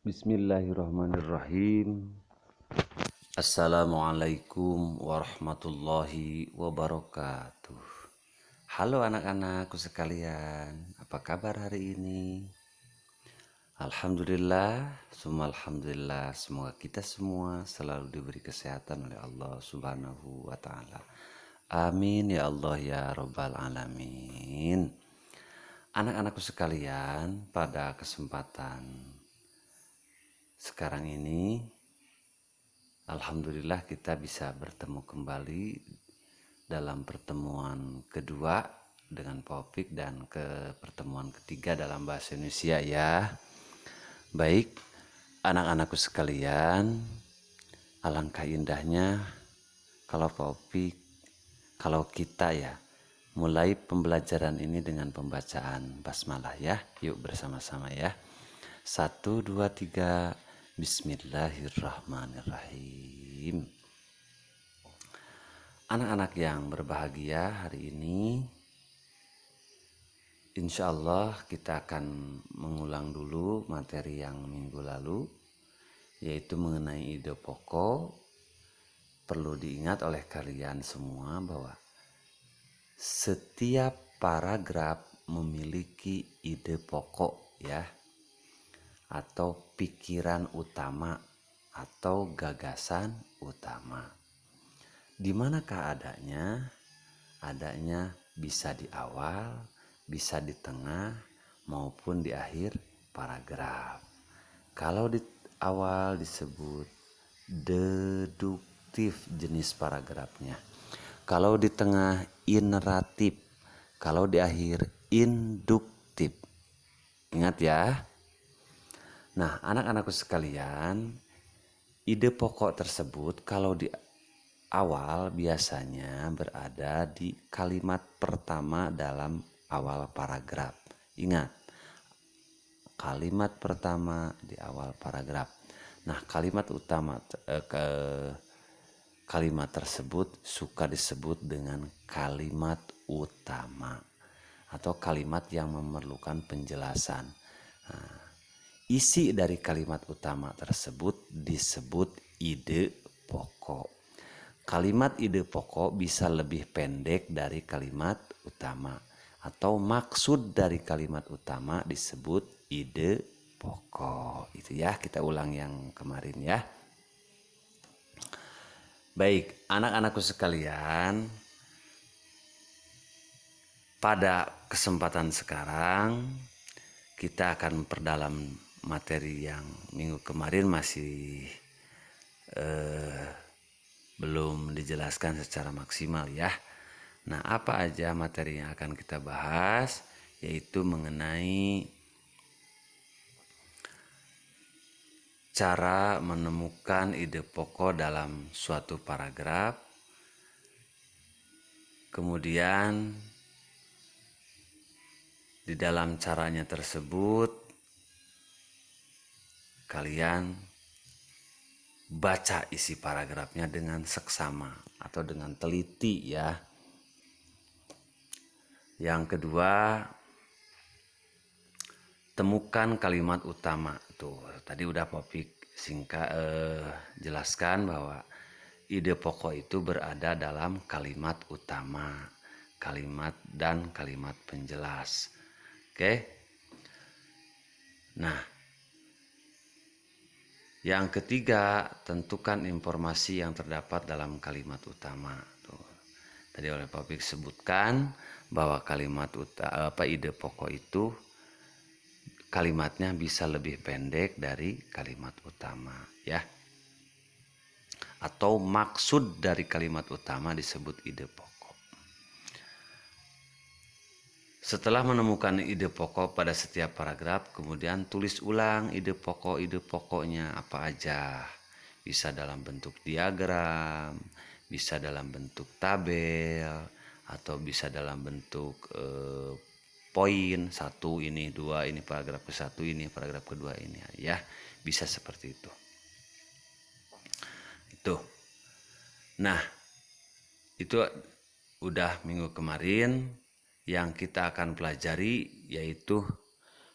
Bismillahirrahmanirrahim. Assalamualaikum warahmatullahi wabarakatuh. Halo anak-anakku sekalian, apa kabar hari ini? Alhamdulillah, summa alhamdulillah. Semoga kita semua selalu diberi kesehatan oleh Allah Subhanahu wa Ta'ala. Amin ya Allah ya Rabbal Alamin. Anak-anakku sekalian, pada kesempatan sekarang ini alhamdulillah kita bisa bertemu kembali dalam pertemuan kedua dengan Popik dan ke pertemuan ketiga dalam bahasa Indonesia ya. Baik, anak-anakku sekalian, alangkah indahnya kalau Popik, kalau kita ya mulai pembelajaran ini dengan pembacaan basmalah ya. Yuk bersama-sama ya. 1, 2, 3. Bismillahirrahmanirrahim. Anak-anak yang berbahagia, hari ini insya Allah kita akan mengulang dulu materi yang minggu lalu, yaitu mengenai ide pokok. Perlu diingat oleh kalian semua bahwa setiap paragraf memiliki ide pokok ya, atau pikiran utama atau gagasan utama. Di manakah adanya? Adanya bisa di awal, bisa di tengah, maupun di akhir paragraf. Kalau di awal disebut deduktif jenis paragrafnya. Kalau di tengah ineratif, kalau di akhir induktif. Ingat ya. Nah, anak-anakku sekalian, ide pokok tersebut kalau di awal biasanya berada di kalimat pertama dalam awal paragraf. Ingat, kalimat pertama di awal paragraf. Nah, kalimat tersebut suka disebut dengan kalimat utama atau kalimat yang memerlukan penjelasan. Nah, isi dari kalimat utama tersebut disebut ide pokok. Kalimat ide pokok bisa lebih pendek dari kalimat utama, atau maksud dari kalimat utama disebut ide pokok. Itu ya, kita ulang yang kemarin ya. Baik, anak-anakku sekalian, pada kesempatan sekarang kita akan memperdalam materi yang minggu kemarin masih belum dijelaskan secara maksimal ya. Nah, apa aja materi yang akan kita bahas, yaitu mengenai cara menemukan ide pokok dalam suatu paragraf. Kemudian di dalam caranya tersebut kalian baca isi paragrafnya dengan seksama atau dengan teliti ya. Yang kedua, temukan kalimat utama. Tuh, tadi udah Popik jelaskan bahwa ide pokok itu berada dalam kalimat utama, kalimat dan kalimat penjelas. Oke. Nah, yang ketiga, tentukan informasi yang terdapat dalam kalimat utama. Tuh, tadi oleh Popik sebutkan bahwa ide pokok itu kalimatnya bisa lebih pendek dari kalimat utama ya. Atau maksud dari kalimat utama disebut ide pokok. Setelah menemukan ide pokok pada setiap paragraf, kemudian tulis ulang ide pokoknya apa aja. Bisa dalam bentuk diagram, bisa dalam bentuk tabel, atau bisa dalam bentuk poin, 1 ini, 2 ini paragraf ke-1 ini, paragraf kedua ini ya. Bisa seperti itu. Itu. Nah, itu udah minggu kemarin. Yang kita akan pelajari yaitu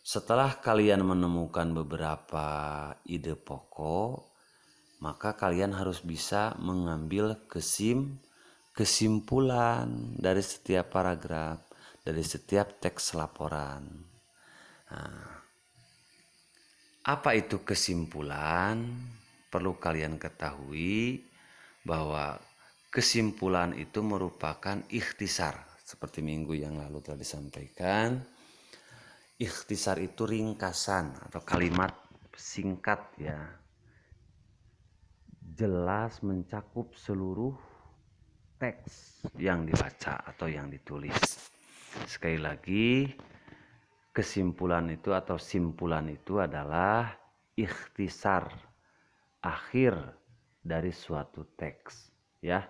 Setelah kalian menemukan beberapa ide pokok, maka kalian harus bisa mengambil kesimpulan dari setiap paragraf, dari setiap teks laporan. Apa itu kesimpulan? Perlu kalian ketahui bahwa kesimpulan itu merupakan ikhtisar. Seperti minggu yang lalu telah disampaikan, ikhtisar itu ringkasan atau kalimat singkat ya, jelas mencakup seluruh teks yang dibaca atau yang ditulis. Sekali lagi, kesimpulan itu atau simpulan itu adalah ikhtisar akhir dari suatu teks ya,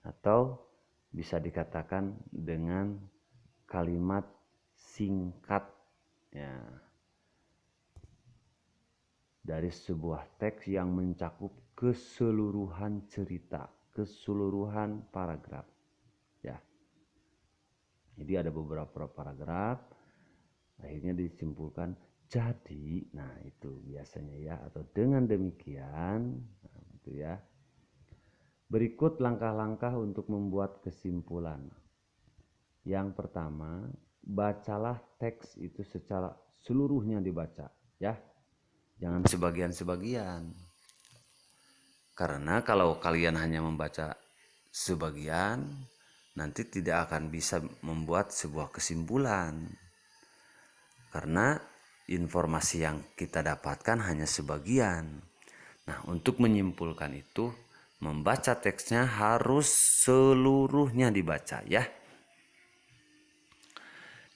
atau bisa dikatakan dengan kalimat singkat ya, dari sebuah teks yang mencakup keseluruhan cerita, keseluruhan paragraf ya. Jadi ada beberapa paragraf, akhirnya disimpulkan jadi, nah itu biasanya ya, atau dengan demikian, nah, itu ya. Berikut langkah-langkah untuk membuat kesimpulan. Yang pertama, bacalah teks itu secara seluruhnya dibaca ya. Jangan sebagian-sebagian. Karena kalau kalian hanya membaca sebagian, nanti tidak akan bisa membuat sebuah kesimpulan. Karena informasi yang kita dapatkan hanya sebagian. Nah, untuk menyimpulkan itu, membaca teksnya harus seluruhnya dibaca ya.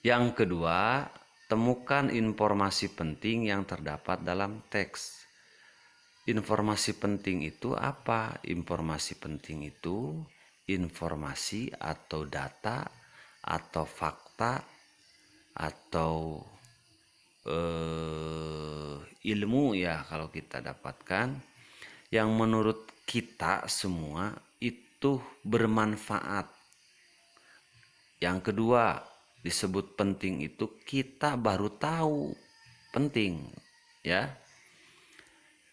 Yang kedua, temukan informasi penting yang terdapat dalam teks. Informasi penting itu apa? Informasi penting itu informasi atau data atau fakta atau ilmu ya, kalau kita dapatkan yang menurut kita semua itu bermanfaat. Yang kedua, disebut penting itu kita baru tahu penting ya.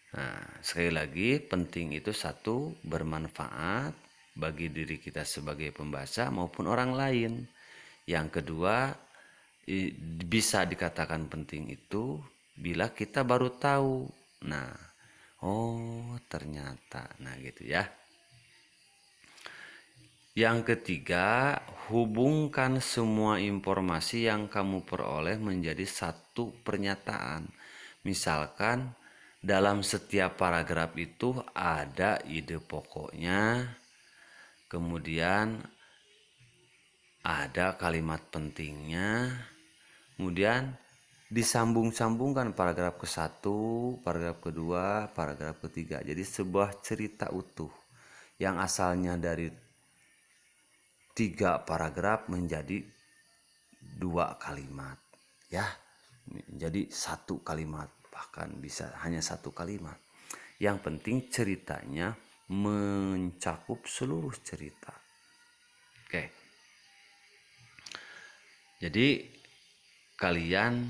Nah, sekali lagi, penting itu satu, bermanfaat bagi diri kita sebagai pembaca maupun orang lain. Yang kedua, bisa dikatakan penting itu bila kita baru tahu. Nah, oh ternyata, nah gitu ya. Yang ketiga, hubungkan semua informasi yang kamu peroleh menjadi satu pernyataan. Misalkan dalam setiap paragraf itu ada ide pokoknya, kemudian ada kalimat pentingnya, kemudian disambung-sambungkan paragraf ke-1, paragraf kedua, paragraf ketiga. Jadi sebuah cerita utuh yang asalnya dari 3 paragraf menjadi 2 kalimat ya, menjadi 1 kalimat, bahkan bisa hanya 1 kalimat. Yang penting ceritanya mencakup seluruh cerita. Oke, jadi kalian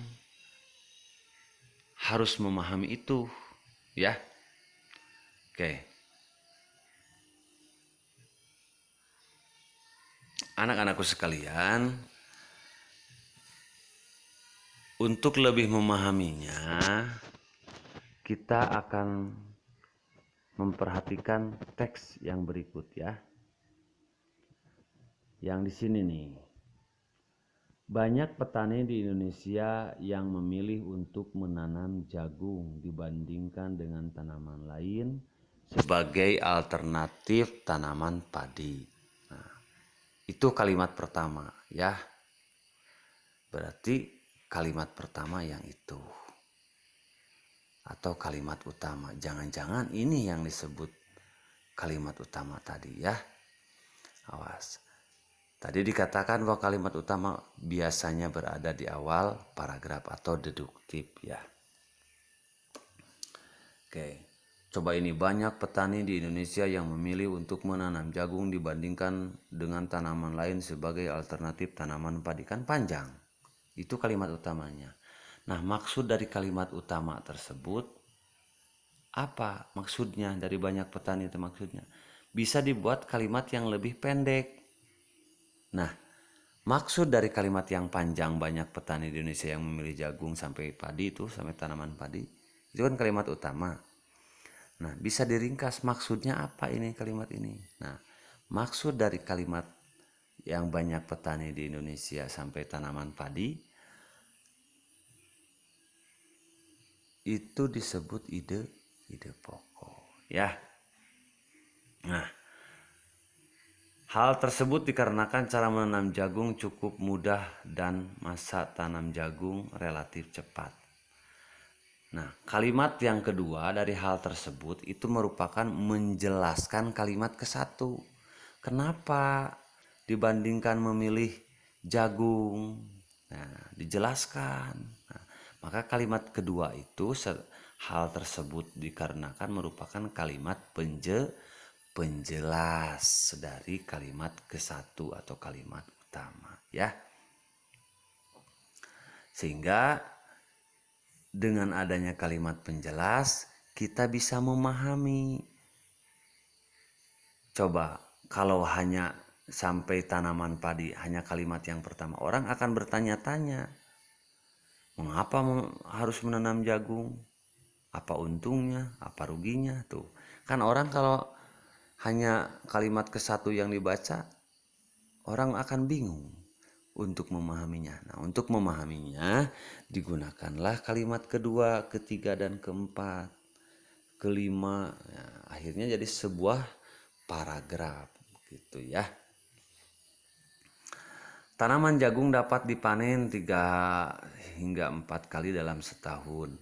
harus memahami itu ya. Oke, anak-anakku sekalian, untuk lebih memahaminya, kita akan memperhatikan teks yang berikut ya. Yang di sini nih. Banyak petani di Indonesia yang memilih untuk menanam jagung dibandingkan dengan tanaman lain sebagai alternatif tanaman padi. Nah, itu kalimat pertama ya. Berarti kalimat pertama yang itu. Atau kalimat utama. Jangan-jangan ini yang disebut kalimat utama tadi ya. Awas. Tadi dikatakan bahwa kalimat utama biasanya berada di awal paragraf atau deduktif ya. Oke, coba ini, banyak petani di Indonesia yang memilih untuk menanam jagung dibandingkan dengan tanaman lain sebagai alternatif tanaman padi. Kan panjang, itu kalimat utamanya. Nah, maksud dari kalimat utama tersebut apa? Maksudnya dari banyak petani itu maksudnya bisa dibuat kalimat yang lebih pendek. Nah, maksud dari kalimat yang panjang banyak petani di Indonesia yang memilih jagung sampai padi itu, sampai tanaman padi, itu kan kalimat utama. Nah, bisa diringkas maksudnya apa ini kalimat ini. Nah, maksud dari kalimat yang banyak petani di Indonesia sampai tanaman padi itu disebut ide pokok, ya. Nah, hal tersebut dikarenakan cara menanam jagung cukup mudah dan masa tanam jagung relatif cepat. Nah, kalimat yang kedua dari hal tersebut itu merupakan menjelaskan kalimat ke satu. Kenapa dibandingkan memilih jagung? Nah, dijelaskan. Nah, maka kalimat kedua itu hal tersebut dikarenakan merupakan kalimat penjelas dari kalimat ke satu atau kalimat utama, ya. Sehingga dengan adanya kalimat penjelas, kita bisa memahami. Coba kalau hanya sampai tanaman padi, hanya kalimat yang pertama, orang akan bertanya-tanya, mengapa harus menanam jagung? Apa untungnya? Apa ruginya? Tuh. Kan orang kalau hanya kalimat ke satu yang dibaca, orang akan bingung untuk memahaminya. Nah, untuk memahaminya digunakanlah kalimat kedua, ketiga, dan keempat, kelima. Nah, akhirnya jadi sebuah paragraf gitu ya. Tanaman jagung dapat dipanen 3 hingga 4 kali dalam setahun.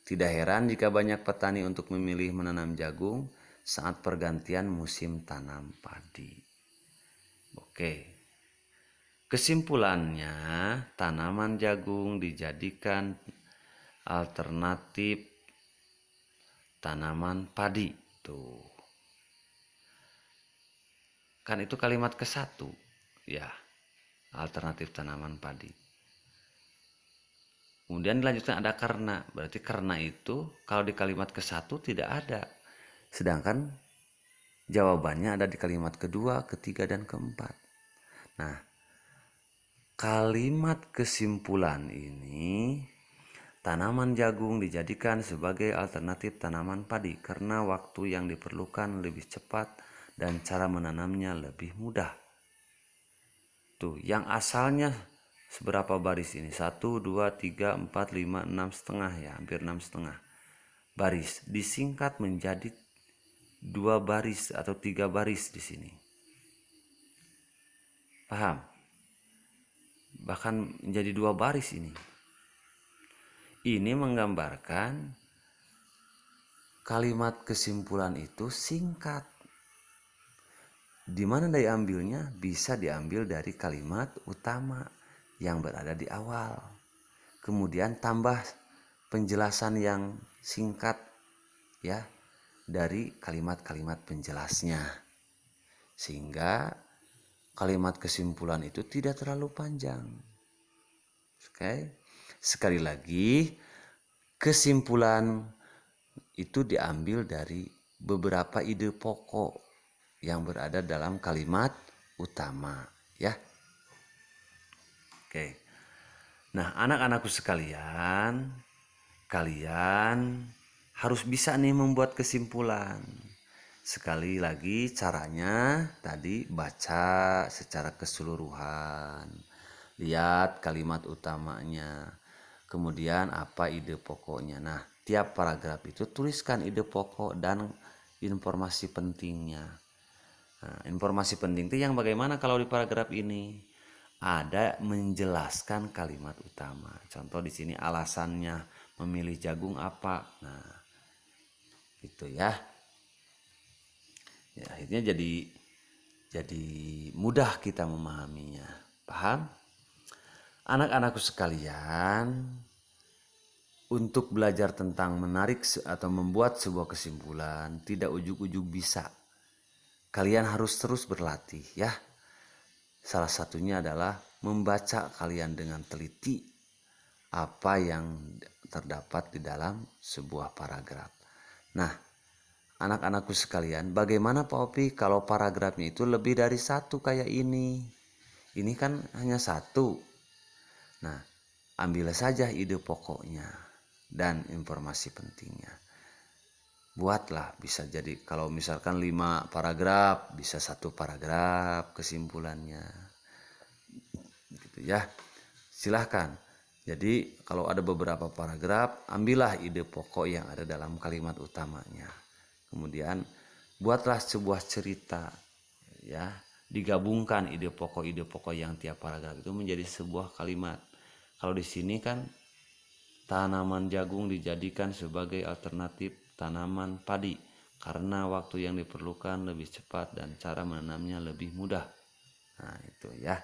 Tidak heran jika banyak petani untuk memilih menanam jagung saat pergantian musim tanam padi. Oke. Kesimpulannya, tanaman jagung dijadikan alternatif tanaman padi. Tuh. Kan itu kalimat ke satu, ya. Alternatif tanaman padi. Kemudian dilanjutkan ada karena. Berarti karena itu kalau di kalimat ke satu tidak ada. Sedangkan jawabannya ada di kalimat kedua, ketiga, dan keempat. Nah, kalimat kesimpulan ini, tanaman jagung dijadikan sebagai alternatif tanaman padi karena waktu yang diperlukan lebih cepat dan cara menanamnya lebih mudah. Tuh, yang asalnya seberapa baris ini? 1, 2, 3, 4, 5, 6 setengah ya, hampir 6 setengah baris. Disingkat menjadi 2 baris atau 3 baris di sini. Paham? Bahkan menjadi 2 baris ini. Ini menggambarkan kalimat kesimpulan itu singkat. Di mana diambilnya? Bisa diambil dari kalimat utama yang berada di awal. Kemudian tambah penjelasan yang singkat ya dari kalimat-kalimat penjelasnya. Sehingga kalimat kesimpulan itu tidak terlalu panjang. Oke. Sekali lagi, kesimpulan itu diambil dari beberapa ide pokok yang berada dalam kalimat utama, ya. Oke. Nah, anak-anakku sekalian, kalian harus bisa nih membuat kesimpulan. Sekali lagi caranya tadi baca secara keseluruhan. Lihat kalimat utamanya. Kemudian apa ide pokoknya. Nah, tiap paragraf itu tuliskan ide pokok dan informasi pentingnya. Nah, informasi penting itu yang bagaimana kalau di paragraf ini ada menjelaskan kalimat utama. Contoh di sini alasannya memilih jagung apa. Nah, gitu ya. Ya, akhirnya jadi mudah kita memahaminya. Paham? Anak-anakku sekalian, untuk belajar tentang menarik atau membuat sebuah kesimpulan tidak ujug-ujug bisa. Kalian harus terus berlatih ya. Salah satunya adalah membaca kalian dengan teliti apa yang terdapat di dalam sebuah paragraf. Nah, anak-anakku sekalian, bagaimana Pak Opi kalau paragrafnya itu lebih dari satu kayak ini? Ini kan hanya satu. Nah, ambil saja ide pokoknya dan informasi pentingnya. Buatlah, bisa jadi kalau misalkan 5 paragraf, bisa 1 paragraf kesimpulannya. Gitu ya. Silahkan. Jadi kalau ada beberapa paragraf, ambillah ide pokok yang ada dalam kalimat utamanya. Kemudian buatlah sebuah cerita, ya. Digabungkan ide pokok yang tiap paragraf itu menjadi sebuah kalimat. Kalau di sini kan tanaman jagung dijadikan sebagai alternatif tanaman padi karena waktu yang diperlukan lebih cepat dan cara menanamnya lebih mudah. Nah, itu ya.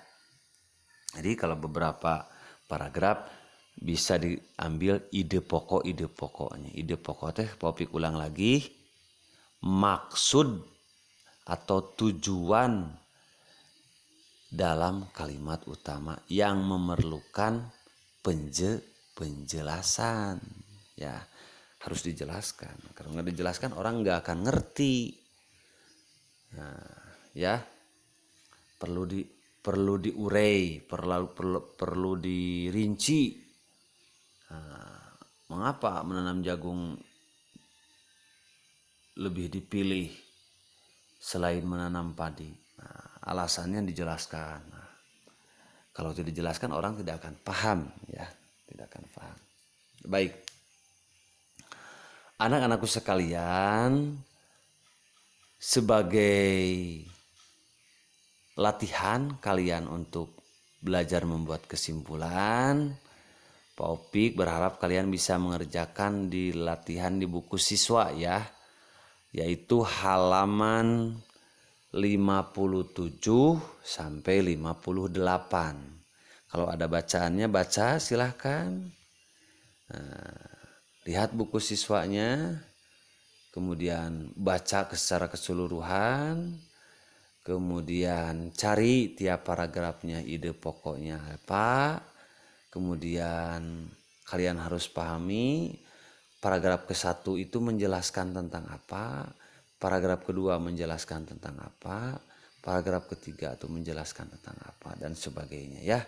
Jadi kalau beberapa paragraf bisa diambil ide pokoknya. Ide pokok teh Popik ulang lagi, maksud atau tujuan dalam kalimat utama yang memerlukan penjelasan. Ya, harus dijelaskan. Kalau nggak dijelaskan orang nggak akan ngerti. Nah, ya, perlu diurai, perlu dirinci. Nah, mengapa menanam jagung lebih dipilih selain menanam padi? Nah, alasannya dijelaskan. Nah, kalau tidak dijelaskan orang tidak akan paham, ya, tidak akan paham. Baik, anak-anakku sekalian, sebagai latihan kalian untuk belajar membuat kesimpulan, Pak Opik berharap kalian bisa mengerjakan di latihan di buku siswa ya, yaitu halaman 57 sampai 58. Kalau ada bacaannya baca silahkan. Nah, lihat buku siswanya, kemudian baca secara keseluruhan, kemudian cari tiap paragrafnya ide pokoknya apa, kemudian kalian harus pahami paragraf ke-1 itu menjelaskan tentang apa, paragraf kedua menjelaskan tentang apa, paragraf ketiga itu menjelaskan tentang apa, dan sebagainya ya.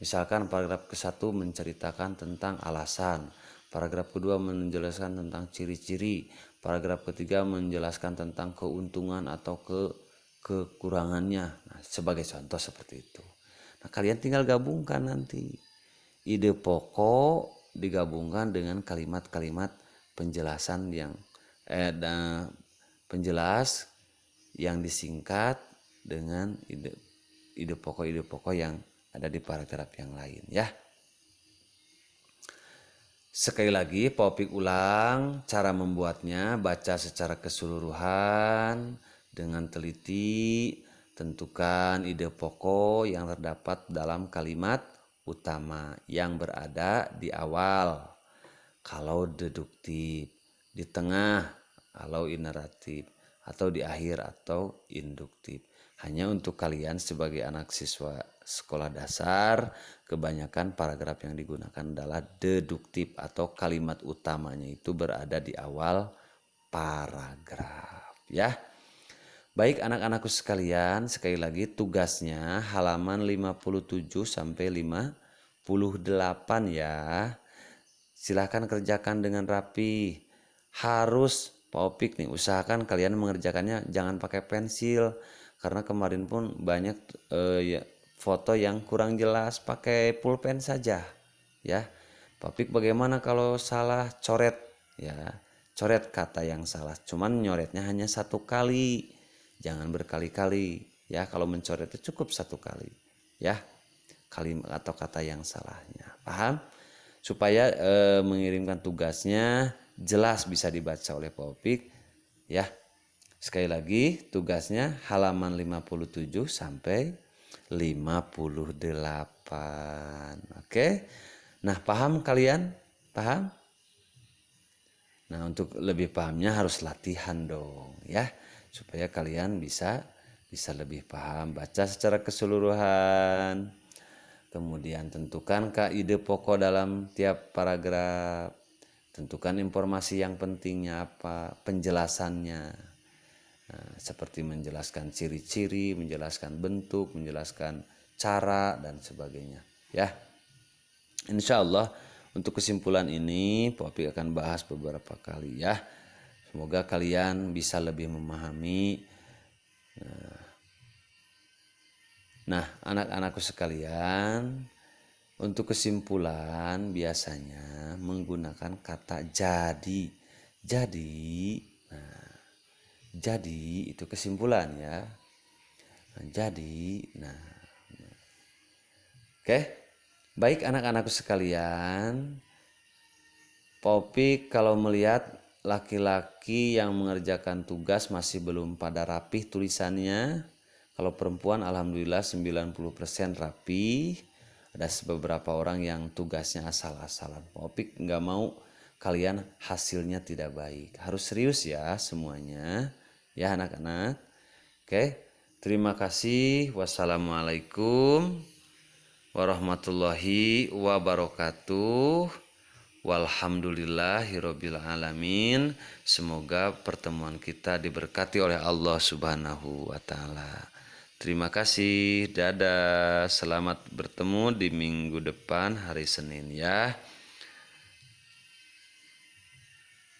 Misalkan paragraf ke-1 menceritakan tentang alasan, paragraf kedua menjelaskan tentang ciri-ciri, paragraf ketiga menjelaskan tentang keuntungan atau kekurangannya. Nah, sebagai contoh seperti itu. Nah, kalian tinggal gabungkan nanti. Ide pokok digabungkan dengan kalimat-kalimat penjelasan yang penjelas yang disingkat dengan ide pokok yang ada di paragraf yang lain ya. Sekali lagi Popik ulang cara membuatnya, baca secara keseluruhan dengan teliti, tentukan ide pokok yang terdapat dalam kalimat utama yang berada di awal kalau deduktif, di tengah kalau ineratif, atau di akhir atau induktif. Hanya untuk kalian sebagai anak siswa sekolah dasar, kebanyakan paragraf yang digunakan adalah deduktif atau kalimat utamanya itu berada di awal paragraf ya. Baik anak-anakku sekalian, sekali lagi tugasnya halaman 57 sampai 58 ya. Silahkan kerjakan dengan rapi. Harus Pak Opik nih usahakan kalian mengerjakannya jangan pakai pensil, karena kemarin pun banyak foto yang kurang jelas, pakai pulpen saja ya. Pak Opik bagaimana kalau salah coret ya, coret kata yang salah, cuman nyoretnya hanya 1 kali, jangan berkali-kali ya. Kalau mencoret itu cukup 1 kali ya, kalimat atau kata yang salahnya, paham? Supaya mengirimkan tugasnya jelas bisa dibaca oleh Pak Opik ya. Sekali lagi tugasnya halaman 57 sampai 58. Oke. Nah, paham kalian? Paham? Nah, untuk lebih pahamnya harus latihan dong ya, supaya kalian bisa lebih paham, baca secara keseluruhan. Kemudian tentukan kaidah pokok dalam tiap paragraf. Tentukan informasi yang pentingnya apa, penjelasannya. Nah, seperti menjelaskan ciri-ciri, menjelaskan bentuk, menjelaskan cara dan sebagainya. Ya, insya Allah untuk kesimpulan ini Popik akan bahas beberapa kali ya. Semoga kalian bisa lebih memahami. Nah, anak-anakku sekalian, untuk kesimpulan biasanya menggunakan kata jadi. Jadi itu kesimpulan ya. Oke. Baik anak-anakku sekalian, Popik kalau melihat laki-laki yang mengerjakan tugas masih belum pada rapih tulisannya. Kalau perempuan alhamdulillah 90% rapi. Ada beberapa orang yang tugasnya asal-asalan. Popik nggak mau kalian hasilnya tidak baik. Harus serius ya semuanya. Ya anak-anak. Oke. Terima kasih. Wassalamualaikum warahmatullahi wabarakatuh. Walhamdulillahirabbil alamin. Semoga pertemuan kita diberkati oleh Allah Subhanahu wa taala. Terima kasih. Dadah. Selamat bertemu di minggu depan hari Senin ya.